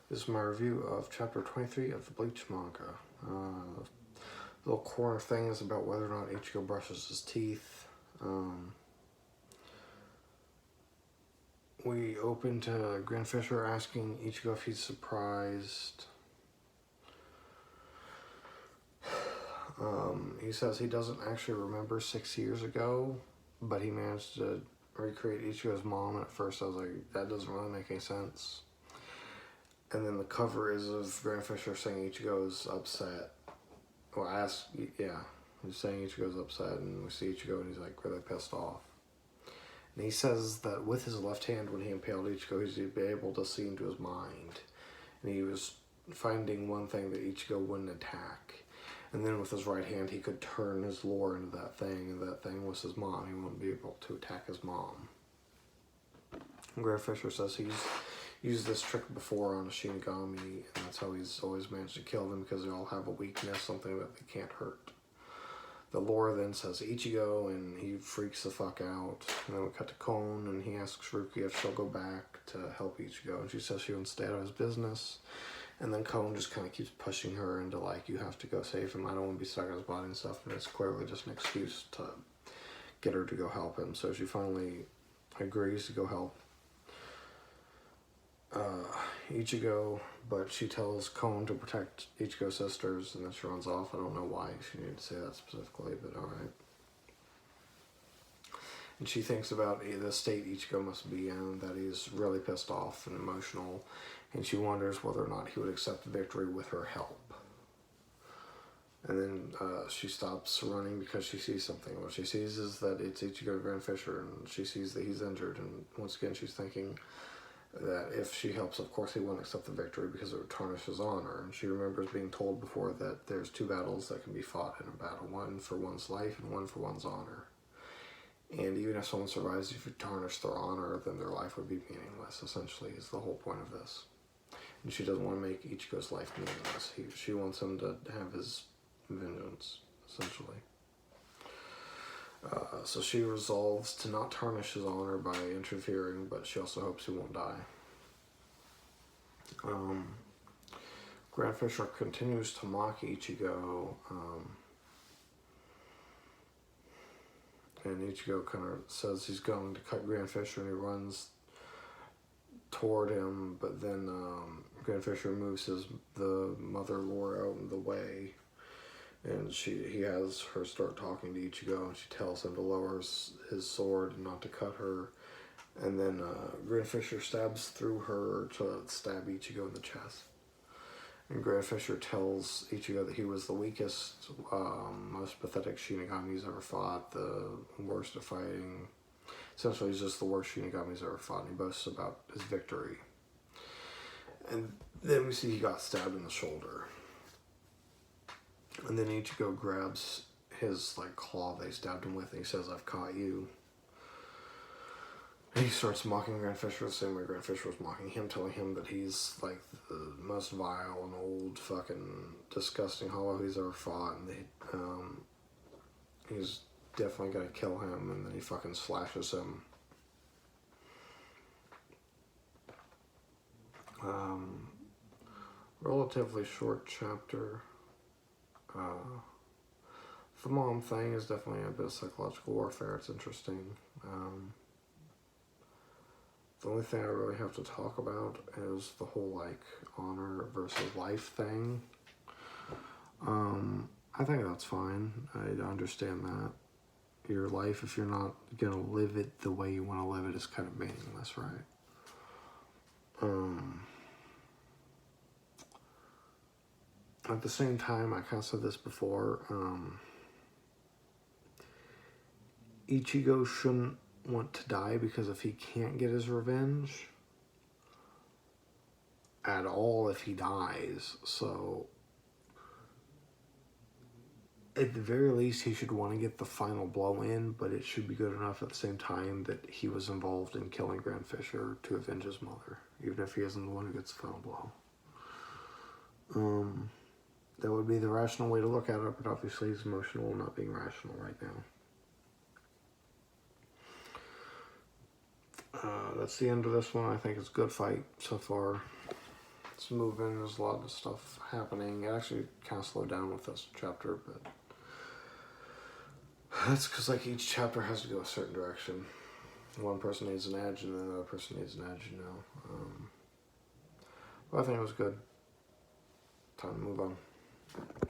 This is my review of chapter 23 of the Bleach manga. The little corner thing is about whether or not Ichigo brushes his teeth. We open to Grand Fisher asking Ichigo if he's surprised. He says he doesn't actually remember 6 years ago, but he managed to recreate Ichigo's mom, and at first I was like, that doesn't really make any sense. And then the cover is of Grand Fisher saying Ichigo's upset. Well, he's saying Ichigo's upset, and we see Ichigo and he's like really pissed off. And he says that with his left hand, when he impaled Ichigo, he'd be able to see into his mind. And he was finding one thing that Ichigo wouldn't attack. And then with his right hand, he could turn his lore into that thing, and that thing was his mom. He wouldn't be able to attack his mom. And Grand Fisher says he's used this trick before on a Shinigami, and that's how he's always managed to kill them, because they all have a weakness, something that they can't hurt. The lore then says Ichigo, and he freaks the fuck out. And then we cut to Kon, and he asks Ruki if she'll go back to help Ichigo, and she says she wants to stay out of his business. And then Kon just kind of keeps pushing her into like, you have to go save him, I don't want to be stuck in his body and stuff, and it's clearly just an excuse to get her to go help him. So she finally agrees to go help Ichigo, but she tells Kon to protect Ichigo's sisters, and then she runs off. I don't know why she needed to say that specifically, but alright. And she thinks about the state Ichigo must be in, that he's really pissed off and emotional, and she wonders whether or not he would accept the victory with her help. And then she stops running because she sees something. What she sees is that it's Ichigo and Grand Fisher, and she sees that he's injured, and once again she's thinking that if she helps, of course he won't accept the victory because it would tarnish his honor. And she remembers being told before that there's 2 battles that can be fought in a battle, one for one's life and one for one's honor. And even if someone survives, if you tarnish their honor, then their life would be meaningless, essentially, is the whole point of this. And she doesn't want to make Ichigo's life meaningless. She wants him to have his vengeance, essentially. So she resolves to not tarnish his honor by interfering, but she also hopes he won't die. Grand Fisher continues to mock Ichigo, and Ichigo kind of says he's going to cut Grand Fisher, and he runs toward him, but then Grand Fisher moves the mother lore out of the way, and he has her start talking to Ichigo, and she tells him to lower his sword and not to cut her. And then Grand Fisher stabs through her to stab Ichigo in the chest. And Grand Fisher tells Ichigo that he was the weakest, most pathetic Shinigami he's ever fought, the worst at fighting. Essentially, he's just the worst Shinigami he's ever fought, and he boasts about his victory. And then we see he got stabbed in the shoulder. And then Ichigo grabs his claw they stabbed him with, and he says, "I've caught you." And he starts mocking Grand Fisher the same way Grand Fisher was mocking him, telling him that he's like the most vile and old, fucking disgusting hollow he's ever fought, and he's definitely gonna kill him. And then he fucking slashes him. Relatively short chapter. The mom thing is definitely a bit of psychological warfare. It's interesting. The only thing I really have to talk about is the whole honor versus life thing. I think that's fine. I understand that. Your life, if you're not gonna live it the way you want to live it, is kind of meaningless, right? At the same time, I kind of said this before, Ichigo shouldn't want to die, because if he can't get his revenge at all, if he dies, so at the very least he should want to get the final blow in, but it should be good enough at the same time that he was involved in killing Grand Fisher to avenge his mother, even if he isn't the one who gets the final blow. That would be the rational way to look at it, but obviously he's emotional, not being rational right now. That's the end of this one. I think it's a good fight so far. It's moving. There's a lot of stuff happening. It actually kind of slowed down with this chapter, but that's because like each chapter has to go a certain direction. One person needs an edge, and then the other person needs an edge. But I think it was good. Time to move on.